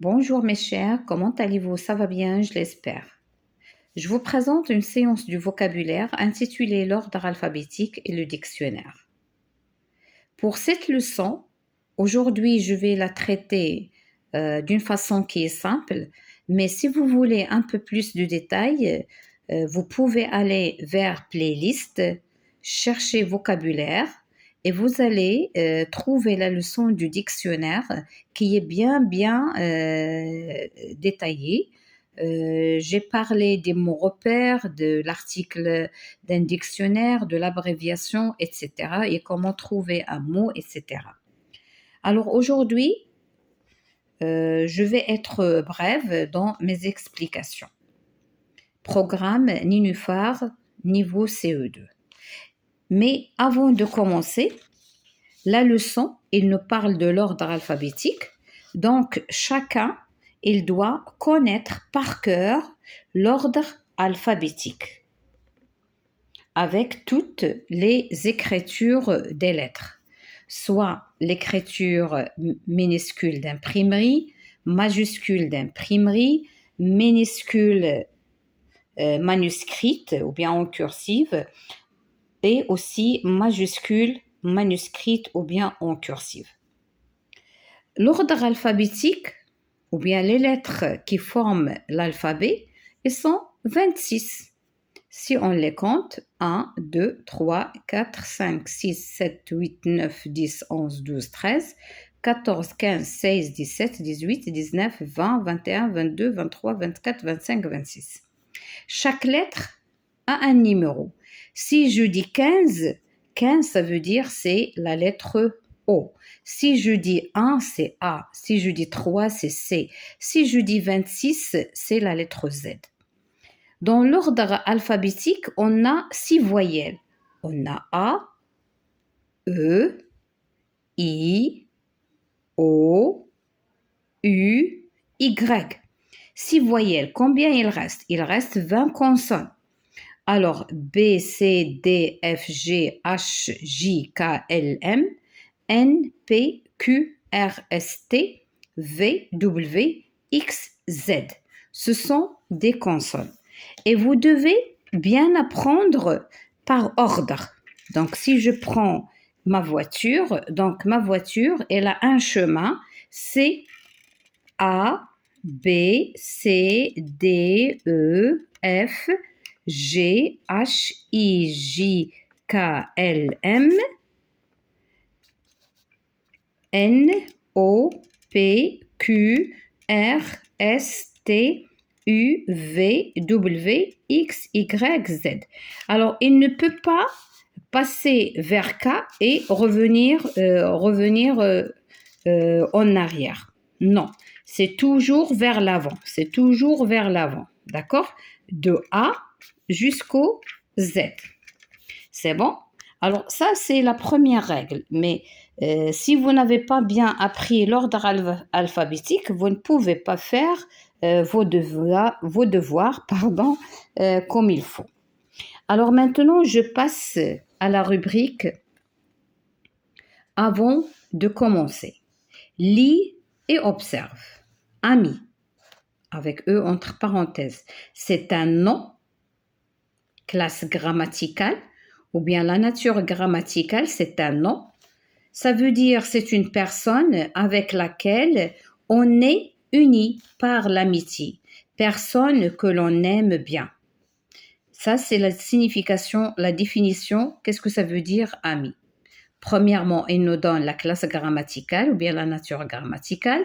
Bonjour mes chers, comment allez-vous? Ça va bien, je l'espère. Je vous présente une séance du vocabulaire intitulée l'ordre alphabétique et le dictionnaire. Pour cette leçon, aujourd'hui je vais la traiter d'une façon qui est simple, mais si vous voulez un peu plus de détails, vous pouvez aller vers playlist, chercher vocabulaire et vous allez trouver la leçon du dictionnaire qui est bien détaillée. J'ai parlé des mots repères, de l'article d'un dictionnaire, de l'abréviation, etc. et comment trouver un mot, etc. Alors aujourd'hui, je vais être brève dans mes explications. Programme Nénuphar, niveau CE2. Mais avant de commencer, la leçon, il nous parle de l'ordre alphabétique. Donc, chacun, il doit connaître par cœur l'ordre alphabétique avec toutes les écritures des lettres, soit l'écriture minuscule d'imprimerie, majuscule d'imprimerie, minuscule manuscrite ou bien en cursive, et aussi majuscule manuscrite ou bien en cursive. L'ordre alphabétique, ou bien les lettres qui forment l'alphabet, ils sont 26. Si on les compte, 1, 2, 3, 4, 5, 6, 7, 8, 9, 10, 11, 12, 13, 14, 15, 16, 17, 18, 19, 20, 21, 22, 23, 24, 25, 26. Chaque lettre a un numéro. Si je dis 15, 15 ça veut dire c'est la lettre O. Si je dis 1, c'est A. Si je dis 3, c'est C. Si je dis 26, c'est la lettre Z. Dans l'ordre alphabétique, on a 6 voyelles. On a A, E, I, O, U, Y. 6 voyelles. Combien il reste? Il reste 20 consonnes. Alors, B, C, D, F, G, H, J, K, L, M, N, P, Q, R, S, T, V, W, X, Z. Ce sont des consonnes. Et vous devez bien apprendre par ordre. Donc, si je prends ma voiture, elle a un chemin, c'est A, B, C, D, E, F, G, H, I, J, K, L, M, N, O, P, Q, R, S, T, U, V, W, X, Y, Z. Alors, il ne peut pas passer vers K et revenir en arrière. Non, c'est toujours vers l'avant. C'est toujours vers l'avant. D'accord? De A jusqu'au Z. C'est bon? Alors, ça, c'est la première règle. Mais si vous n'avez pas bien appris l'ordre alphabétique, vous ne pouvez pas faire vos devoirs comme il faut. Alors maintenant, je passe à la rubrique avant de commencer. Lis et observe. Ami, avec E entre parenthèses, c'est un nom, classe grammaticale, ou bien la nature grammaticale, c'est un nom. Ça veut dire c'est une personne avec laquelle on est uni par l'amitié, personne que l'on aime bien. Ça, c'est la signification, la définition. Qu'est-ce que ça veut dire ami? Premièrement, il nous donne la classe grammaticale ou bien la nature grammaticale.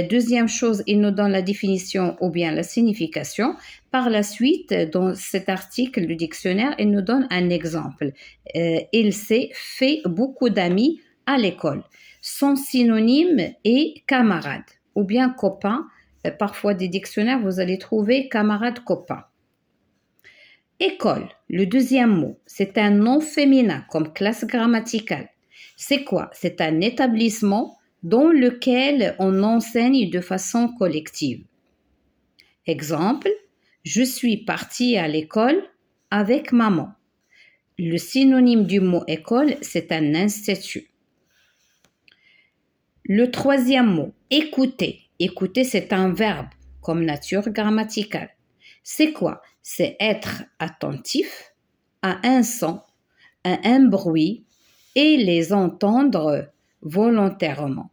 Deuxième chose, il nous donne la définition ou bien la signification. Par la suite, dans cet article du dictionnaire, il nous donne un exemple. Il s'est fait beaucoup d'amis à l'école. Son synonyme est camarade ou bien copain. Parfois, des dictionnaires, vous allez trouver camarade, copain. École, le deuxième mot, c'est un nom féminin comme classe grammaticale. C'est quoi? C'est un établissement dans lequel on enseigne de façon collective. Exemple, je suis partie à l'école avec maman. Le synonyme du mot école, c'est un institut. Le troisième mot, écouter. Écouter, c'est un verbe comme nature grammaticale. C'est quoi? C'est être attentif à un son, à un bruit et les entendre volontairement.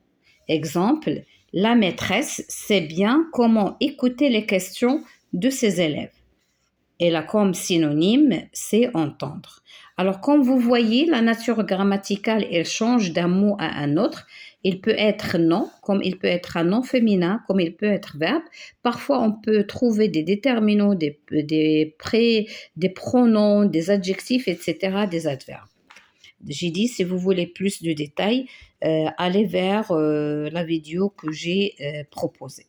Exemple, la maîtresse sait bien comment écouter les questions de ses élèves. Et là, comme synonyme, c'est entendre. Alors, comme vous voyez, la nature grammaticale, elle change d'un mot à un autre. Il peut être nom, comme il peut être un nom féminin, comme il peut être verbe. Parfois, on peut trouver des déterminants, des pronoms, des adjectifs, etc., des adverbes. J'ai dit, si vous voulez plus de détails, allez vers la vidéo que j'ai proposée.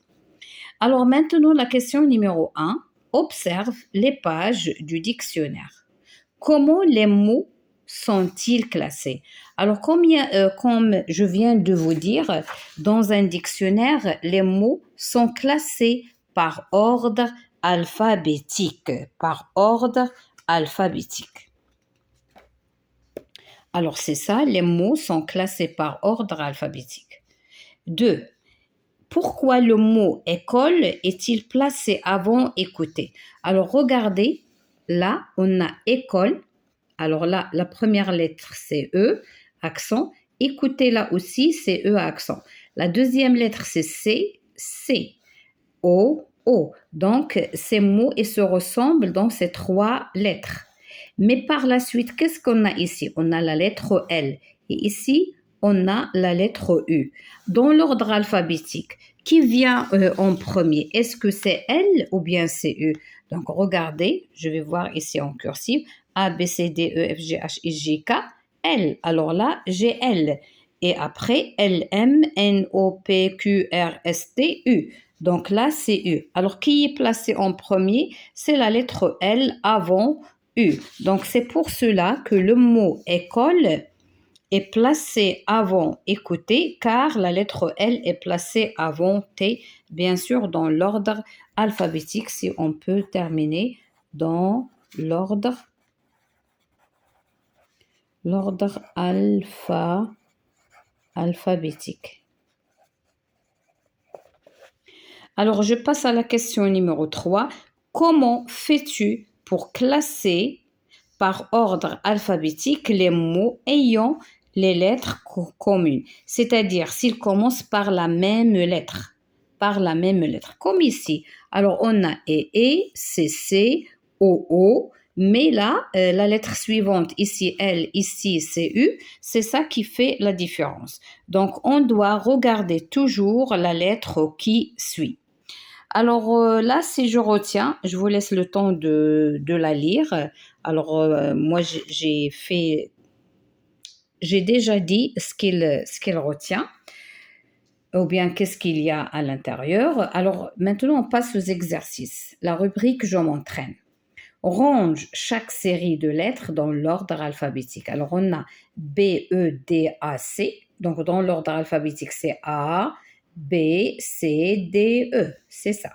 Alors maintenant, la question numéro 1. Observe les pages du dictionnaire. Comment les mots sont-ils classés? Alors, comme je viens de vous dire, dans un dictionnaire, les mots sont classés par ordre alphabétique. Par ordre alphabétique. Alors, c'est ça, les mots sont classés par ordre alphabétique. 2. Pourquoi le mot école est-il placé avant écouter? Alors, regardez, là, on a école. Alors là, la première lettre, c'est E, accent. Écoutez, là aussi, c'est E, accent. La deuxième lettre, c'est C, C, O, O. Donc, ces mots, ils se ressemblent dans ces trois lettres. Mais par la suite, qu'est-ce qu'on a ici? On a la lettre L. Et ici, on a la lettre U. Dans l'ordre alphabétique, qui vient en premier? Est-ce que c'est L ou bien c'est U? Donc, regardez, je vais voir ici en cursive. A, B, C, D, E, F, G, H, I, J, K, L. Alors là, j'ai L. Et après, L, M, N, O, P, Q, R, S, T, U. Donc là, c'est U. Alors, qui est placé en premier? C'est la lettre L avant U. Donc, c'est pour cela que le mot école est placé avant écouter, car la lettre L est placée avant T, bien sûr, dans l'ordre alphabétique, si on peut terminer dans l'ordre alphabétique. Alors, je passe à la question numéro 3. Comment fais-tu pour classer par ordre alphabétique les mots ayant les lettres communes? C'est-à-dire, s'ils commencent par la même lettre. Comme ici. Alors, on a E, C, O, mais là, la lettre suivante, ici L, ici CU, c'est ça qui fait la différence. Donc, on doit regarder toujours la lettre qui suit. Alors là, si je retiens, je vous laisse le temps de la lire. Alors, moi, j'ai déjà dit ce qu'il retient, ou bien qu'est-ce qu'il y a à l'intérieur. Alors, maintenant, on passe aux exercices. La rubrique « Je m'entraîne ». Range chaque série de lettres dans l'ordre alphabétique. Alors, on a B, E, D, A, C. Donc, dans l'ordre alphabétique, c'est A, B, C, D, E. C'est ça.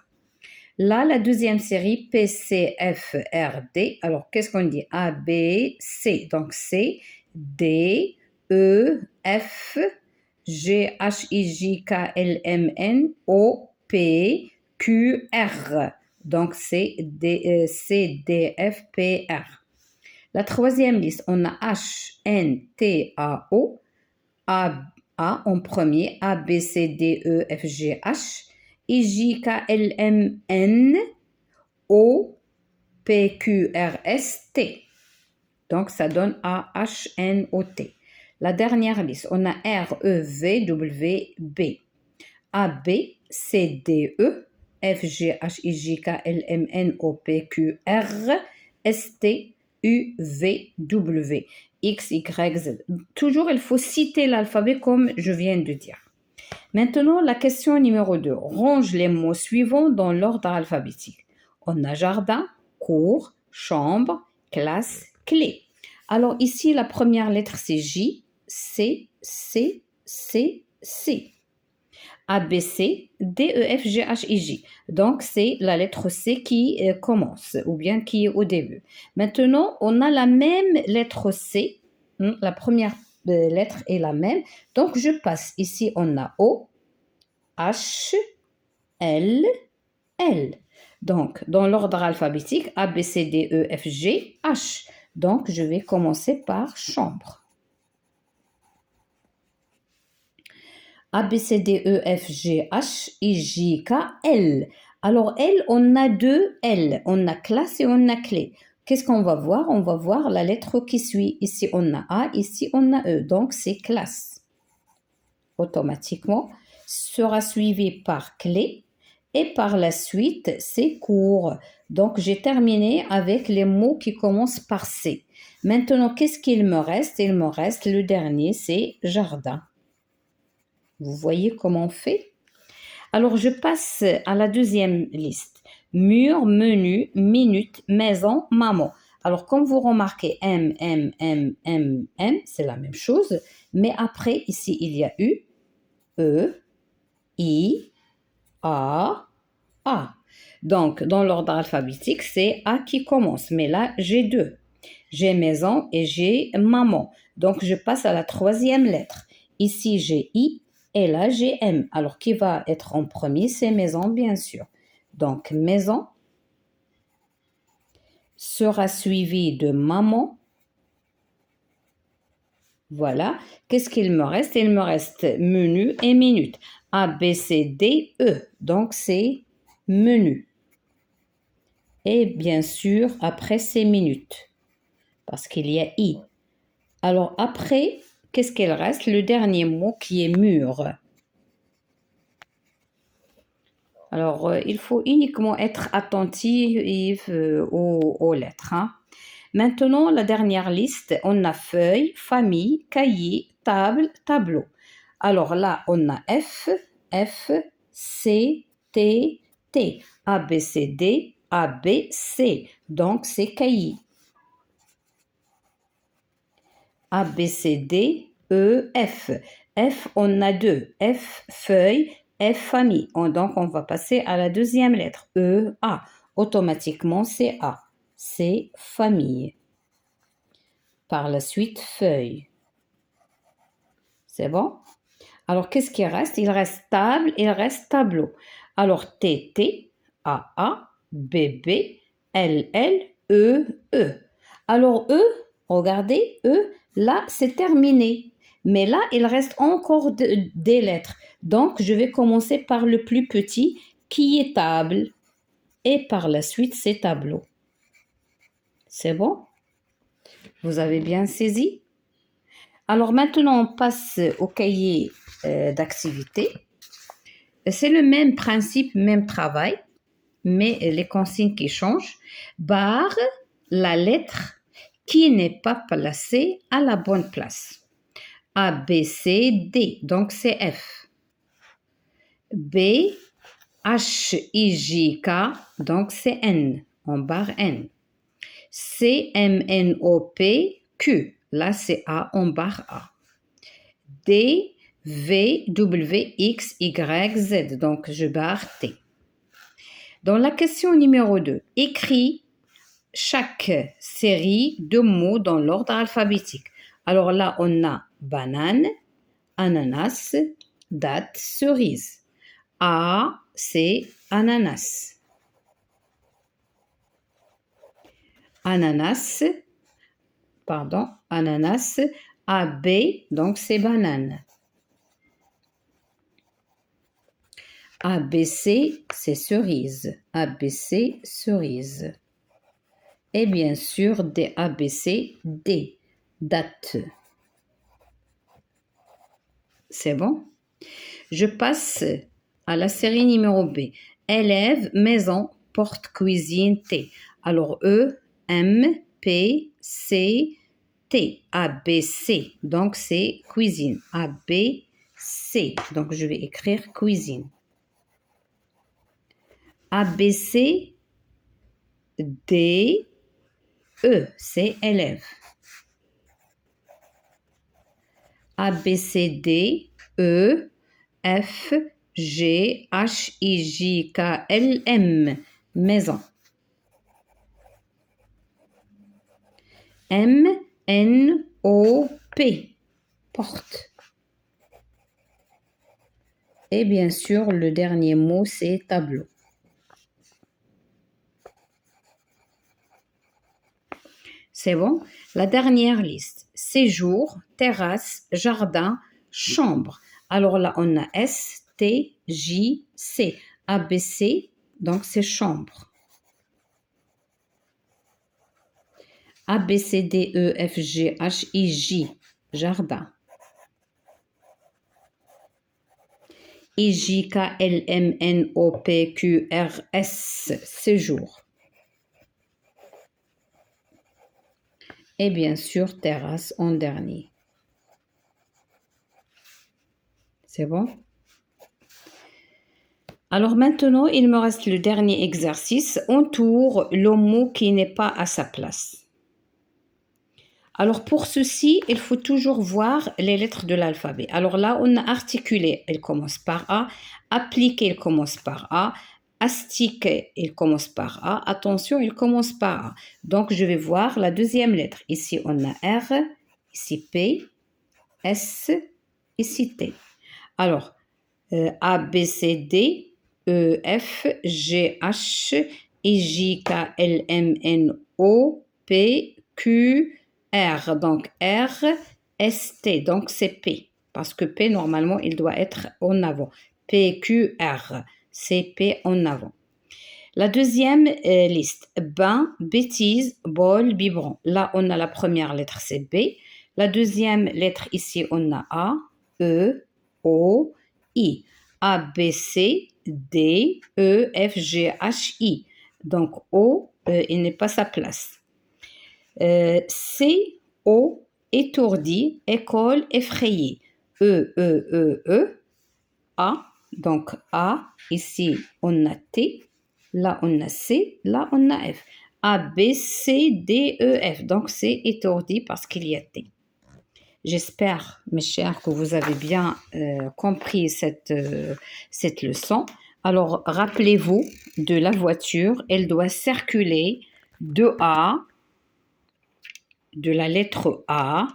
Là, la deuxième série, P, C, F, R, D. Alors, qu'est-ce qu'on dit? A, B, C. Donc, C, D, E, F, G, H, I, J, K, L, M, N, O, P, Q, R. Donc, C, D, F, P, R. La troisième liste, on a H, N, T, A, O. A en premier, A, B, C, D, E, F, G, H. I, J, K, L, M, N, O, P, Q, R, S, T. Donc, ça donne A, H, N, O, T. La dernière liste, on a R, E, V, W, B. A, B, C, D, E, F, G, H, I, J, K, L, M, N, O, P, Q, R, S, T, U, V, W. X, Y, Z. Toujours, il faut citer l'alphabet comme je viens de dire. Maintenant, la question numéro 2. Range les mots suivants dans l'ordre alphabétique. On a jardin, cours, chambre, classe, clé. Alors ici, la première lettre, c'est J, C, C, C, C. A, B, C, D, E, F, G, H, I, J. Donc, c'est la lettre C qui commence ou bien qui est au début. Maintenant, on a la même lettre C. La première lettre est la même. Donc, je passe. Ici, on a O, H, L, L. Donc, dans l'ordre alphabétique, A, B, C, D, E, F, G, H. Donc, je vais commencer par chambre. A, B, C, D, E, F, G, H, I, J, K, L. Alors, L, on a deux L. On a classe et on a clé. Qu'est-ce qu'on va voir? On va voir la lettre qui suit. Ici, on a A, ici, on a E. Donc, c'est classe. Automatiquement, sera suivi par clé. Et par la suite, c'est cours. Donc, j'ai terminé avec les mots qui commencent par C. Maintenant, qu'est-ce qu'il me reste? Il me reste le dernier, c'est jardin. Vous voyez comment on fait? Alors, je passe à la deuxième liste. Mur, menu, minute, maison, maman. Alors, comme vous remarquez, M, c'est la même chose. Mais après, ici, il y a U, E, I, A. Donc, dans l'ordre alphabétique, c'est A qui commence. Mais là, j'ai deux. J'ai maison et j'ai maman. Donc, je passe à la troisième lettre. Ici, j'ai I et là, j'ai M. Alors, qui va être en premier? C'est maison, bien sûr. Donc, maison sera suivi de maman. Voilà. Qu'est-ce qu'il me reste? Il me reste menu et minute. A, B, C, D, E. Donc, c'est menu. Et bien sûr, après, c'est minute. Parce qu'il y a I. Alors, après, qu'est-ce qu'il reste? Le dernier mot qui est mur. Alors, il faut uniquement être attentif aux lettres. Hein. Maintenant, la dernière liste, on a feuille, famille, cahier, table, tableau. Alors là, on a F, C, T, T, A, B, C, D, A, B, C. Donc, c'est cahier. A, B, C, D, E, F. F, on a deux. F, feuille, F, famille. Donc, on va passer à la deuxième lettre. E, A. Automatiquement, c'est A. C'est famille. Par la suite, feuille. C'est bon? Alors, qu'est-ce qui reste? Il reste table, il reste tableau. Alors, T, T, A, B, B, L, E, E. Alors, E, regardez, E, là, c'est terminé. Mais là, il reste encore des lettres. Donc, je vais commencer par le plus petit, qui est table. Et par la suite, c'est tableau. C'est bon? Vous avez bien saisi? Alors, maintenant, on passe au cahier d'activité. C'est le même principe, même travail, mais les consignes qui changent. Barre la lettre qui n'est pas placée à la bonne place. A, B, C, D, donc c'est F. B, H, I, J, K, donc c'est N, on barre N. C, M, N, O, P, Q, là c'est A, on barre A. D, V, W, X, Y, Z, donc je barre T. Dans la question numéro 2, écris chaque série de mots dans l'ordre alphabétique. Alors là, on a banane, ananas, date, cerise. A, c'est ananas. Ananas, A, B, donc c'est banane. A, B, C, c'est cerise. A, B, C, cerise. Et bien sûr, D, A, B, C, D, date. C'est bon? Je passe à la série numéro B. Élève, maison, porte, cuisine, thé. Alors E, M, P, C, T. A, B, C. Donc c'est cuisine. A, B, C. Donc je vais écrire cuisine. A, B, C, D, E. C'est élève. A, B, C, D, E, F, G, H, I, J, K, L, M. Maison. M, N, O, P. Porte. Et bien sûr, le dernier mot, c'est tableau. C'est bon? La dernière liste. Séjour, terrasse, jardin, chambre. Alors là, on a S, T, J, C. A, B, C, donc c'est chambre. A, B, C, D, E, F, G, H, I, J, jardin. I, J, K, L, M, N, O, P, Q, R, S, séjour. Et bien sûr, terrasse en dernier. C'est bon? Alors maintenant, il me reste le dernier exercice. On tourne le mot qui n'est pas à sa place. Alors pour ceci, il faut toujours voir les lettres de l'alphabet. Alors là, on a articulé, il commence par A. Appliqué, il commence par A. Astiqué, il commence par A. Attention, il commence par A. Donc je vais voir la deuxième lettre. Ici, on a R. Ici, P. S. Ici, T. Alors, A, B, C, D. E, F, G, H, I, J, K, L, M, N, O, P, Q, R. Donc R, S, T. Donc c'est P. Parce que P, normalement, il doit être en avant. P, Q, R. C'est P en avant. La deuxième liste. Bain, bêtise, bol, biberon. Là, on a la première lettre, c'est B. La deuxième lettre, ici, on a A, E, O, I. A, B, C, D, E, F, G, H, I. Donc, O, il n'est pas sa place. C, O, étourdi, école, effrayé. E. A, donc A, ici, on a T. Là, on a C. Là, on a F. A, B, C, D, E, F. Donc, c'est étourdi parce qu'il y a T. J'espère, mes chers, que vous avez bien compris cette leçon. Alors, rappelez-vous de la voiture. Elle doit circuler de A, de la lettre A,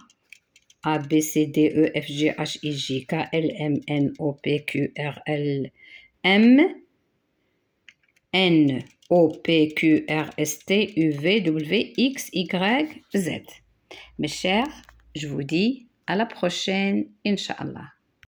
B, C, D, E, F, G, H, I, J, K, L, M, N, O, P, Q, R, L, M, N, O, P, Q, R, S, T, U, V, W, X, Y, Z. Mes chers, je vous dis à la prochaine, Inch'Allah.